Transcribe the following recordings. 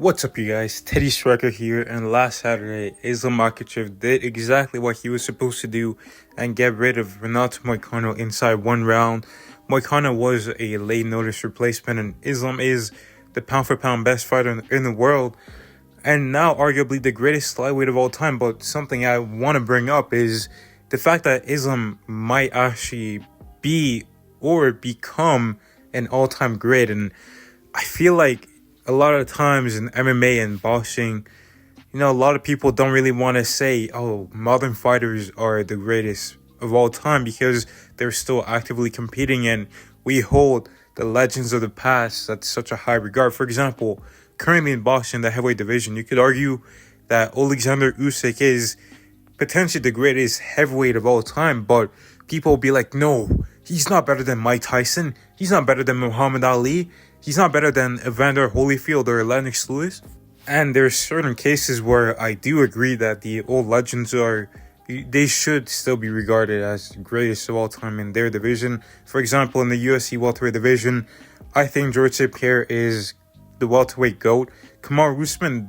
What's up, you guys? Teddy Striker here, and last Saturday, Makhachev did exactly what he was supposed to do and get rid of Renato Moicano inside one round. Moicano was a late notice replacement, and Islam is the pound-for-pound best fighter in the world, and now arguably the greatest flyweight of all time. But something I want to bring up is the fact that Islam might actually be or become an all-time great, and I feel like a lot of times in MMA and boxing, a lot of people don't really want to say, oh, modern fighters are the greatest of all time because they're still actively competing and we hold the legends of the past at such a high regard. For example, currently in boxing, the heavyweight division, you could argue that Alexander Usyk is potentially the greatest heavyweight of all time, but people will be like, no, he's not better than Mike Tyson. He's not better than Muhammad Ali. He's not better than Evander Holyfield or Lennox Lewis. And there's certain cases where I do agree that the old legends they should still be regarded as the greatest of all time in their division. For example, in the UFC welterweight division, I think George St. Pierre is the welterweight GOAT. Kamaru Usman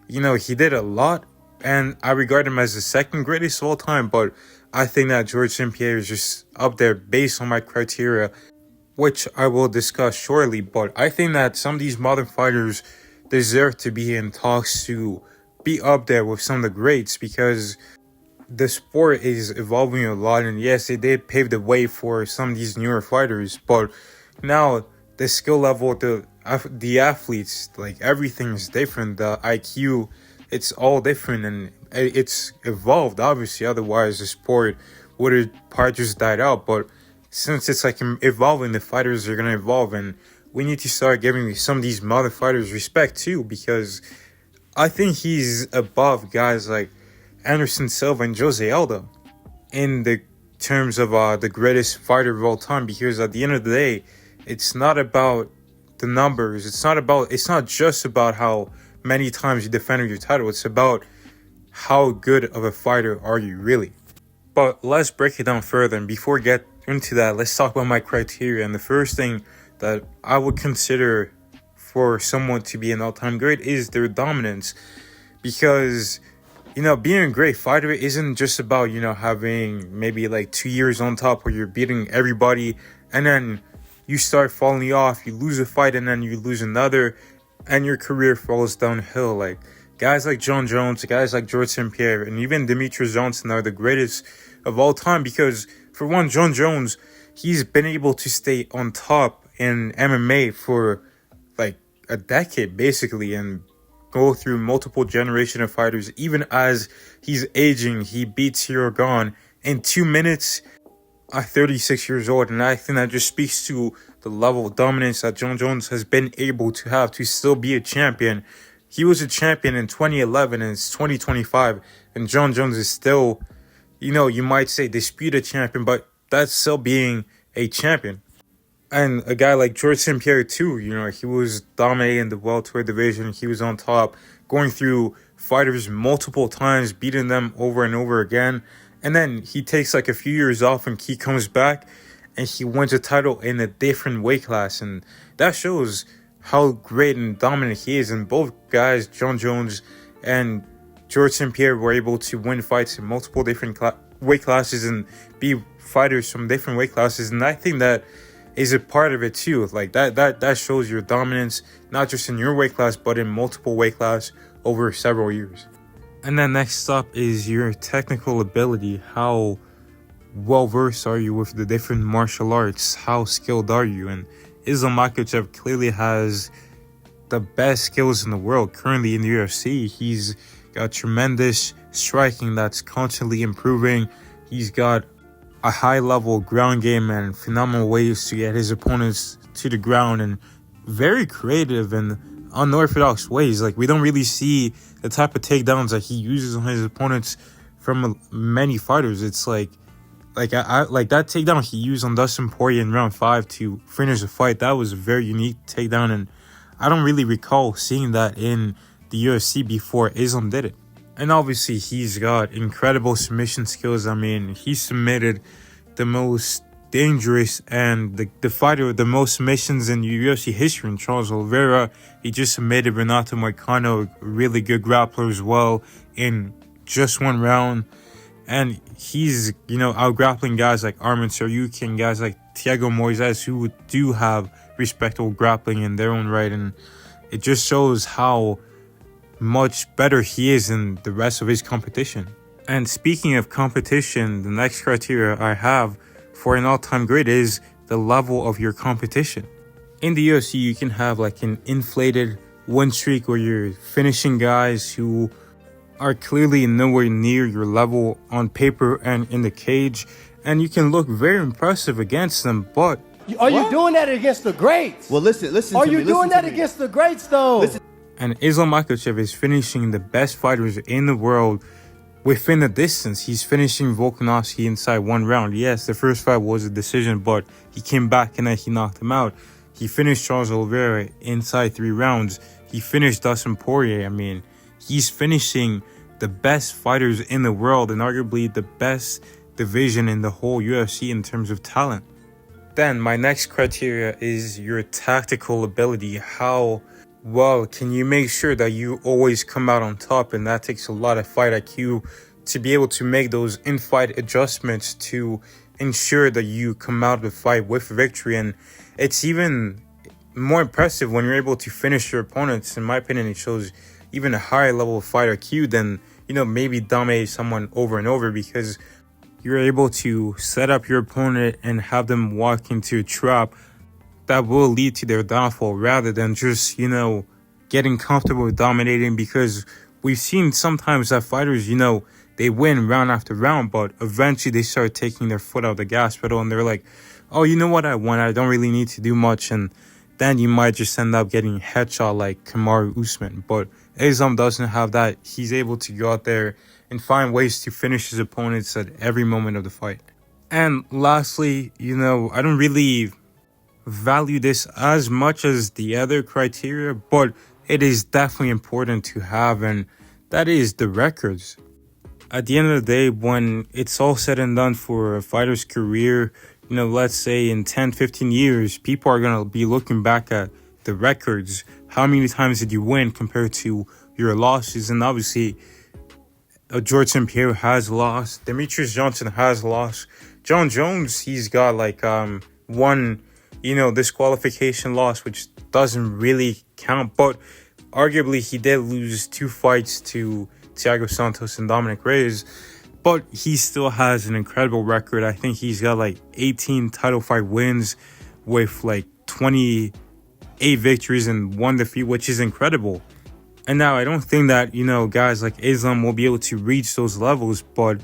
he did a lot, and I regard him as the second greatest of all time, but I think that George St. Pierre is just up there based on my criteria, which I will discuss shortly. But I think that some of these modern fighters deserve to be in talks to be up there with some of the greats because the sport is evolving a lot. And yes, they did pave the way for some of these newer fighters, but now the skill level, the athletes, like everything is different. The IQ, it's all different, and it's evolved, obviously. Otherwise, the sport would have probably just died out. But since it's like evolving, the fighters are going to evolve, and we need to start giving some of these modern fighters respect too, because I think he's above guys like Anderson Silva and Jose Aldo in the terms of the greatest fighter of all time, because at the end of the day, it's not about the numbers. It's not just about how many times you defended your title. It's about how good of a fighter are you really. But let's break it down further, and before we get into that, let's talk about my criteria. And the first thing that I would consider for someone to be an all-time great is their dominance, because being a great fighter isn't just about having maybe like 2 years on top where you're beating everybody and then you start falling off, you lose a fight and then you lose another and your career falls downhill. Like guys like John Jones, guys like George St. Pierre, and even Demetrius Johnson are the greatest of all time because, for one, John Jones, he's been able to stay on top in MMA for like a decade basically and go through multiple generation of fighters. Even as he's aging, he beats Hero Gone in 2 minutes at 36 years old, and I think that just speaks to the level of dominance that John Jones has been able to have to still be a champion. He was a champion in 2011 and it's 2025, and John Jones is still, you might say disputed champion, but that's still being a champion. And a guy like George St. Pierre too, he was dominating the welterweight division. He was on top, going through fighters multiple times, beating them over and over again. And then he takes like a few years off and he comes back and he wins a title in a different weight class. And that shows how great and dominant he is. And both guys, John Jones and George St. Pierre, were able to win fights in multiple different weight classes and be fighters from different weight classes. And I think that is a part of it too. Like that shows your dominance, not just in your weight class, but in multiple weight class over several years. And then next up is your technical ability. How well versed are you with the different martial arts? How skilled are you? And Islam Makhachev clearly has the best skills in the world currently in the UFC. He's got tremendous striking that's constantly improving. He's got a high level ground game and phenomenal ways to get his opponents to the ground, and very creative and unorthodox ways. Like, we don't really see the type of takedowns that he uses on his opponents from many fighters. It's like I like that takedown he used on Dustin Poirier in round 5 to finish the fight. That was a very unique takedown, and I don't really recall seeing that in the UFC before Islam did it. And obviously, he's got incredible submission skills. I mean, he submitted the most dangerous and the fighter with the most submissions in UFC history, in Charles Oliveira. He just submitted Renato Moicano, a really good grappler as well, in just one round. And he's, out grappling guys like Arman Tsarukyan and guys like Thiago Moises, who do have respectable grappling in their own right. And it just shows how much better he is than the rest of his competition. And speaking of competition, the next criteria I have for an all-time great is the level of your competition. In the UFC, you can have like an inflated win streak where you're finishing guys who are clearly nowhere near your level on paper and in the cage, and you can look very impressive against them, but are you doing that against the greats? Well, listen. Are you doing that against the greats, though? And Islam Makhachev is finishing the best fighters in the world within the distance. He's finishing Volkanovski inside one round. Yes, the first fight was a decision, but he came back and then he knocked him out. He finished Charles Oliveira inside 3 rounds. He finished Dustin Poirier. I mean, he's finishing the best fighters in the world and arguably the best division in the whole UFC in terms of talent. Then my next criteria is your tactical ability. How well can you make sure that you always come out on top? And that takes a lot of fight IQ to be able to make those in-fight adjustments to ensure that you come out of the fight with victory. And it's even more impressive when you're able to finish your opponents. In my opinion, it shows even a higher level of fight IQ than, maybe dominate someone over and over, because you're able to set up your opponent and have them walk into a trap that will lead to their downfall, rather than just, getting comfortable with dominating. Because we've seen sometimes that fighters, they win round after round, but eventually they start taking their foot out the gas pedal and they're like, oh, you know what, I won, I don't really need to do much. And then you might just end up getting headshot like Kamaru Usman. But Islam doesn't have that. He's able to go out there and find ways to finish his opponents at every moment of the fight. And lastly, I don't really value this as much as the other criteria, but it is definitely important to have, and that is the records. At the end of the day, when it's all said and done for a fighter's career, let's say in 10, 15 years, people are going to be looking back at the records. How many times did you win compared to your losses? And obviously, George St. Pierre has lost. Demetrius Johnson has lost. John Jones, he's got like one disqualification loss, which doesn't really count, but arguably he did lose 2 fights to Thiago Santos and Dominic Reyes, but he still has an incredible record. I think he's got like 18 title fight wins with like 28 victories and 1 defeat, which is incredible. And now I don't think that, guys like Islam will be able to reach those levels, but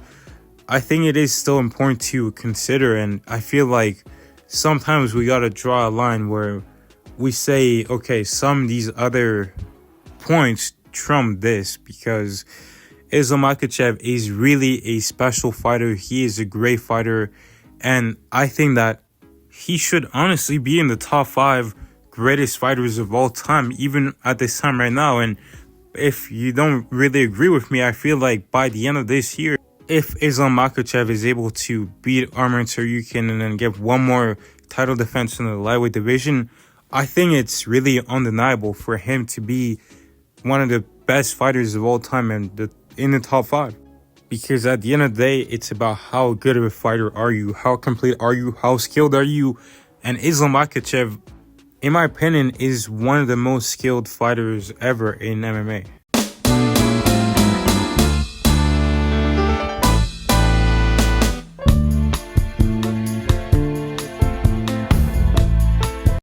I think it is still important to consider. And I feel like sometimes we got to draw a line where we say, okay, some of these other points trump this, because Islam Makhachev is really a special fighter. He is a great fighter. And I think that he should honestly be in the top 5 greatest fighters of all time, even at this time right now. And if you don't really agree with me, I feel like by the end of this year, if Islam Makhachev is able to beat Arman Tsarukyan and then get one more title defense in the lightweight division, I think it's really undeniable for him to be one of the best fighters of all time and in the top 5. Because at the end of the day, it's about how good of a fighter are you, how complete are you, how skilled are you. And Islam Makhachev, in my opinion, is one of the most skilled fighters ever in MMA.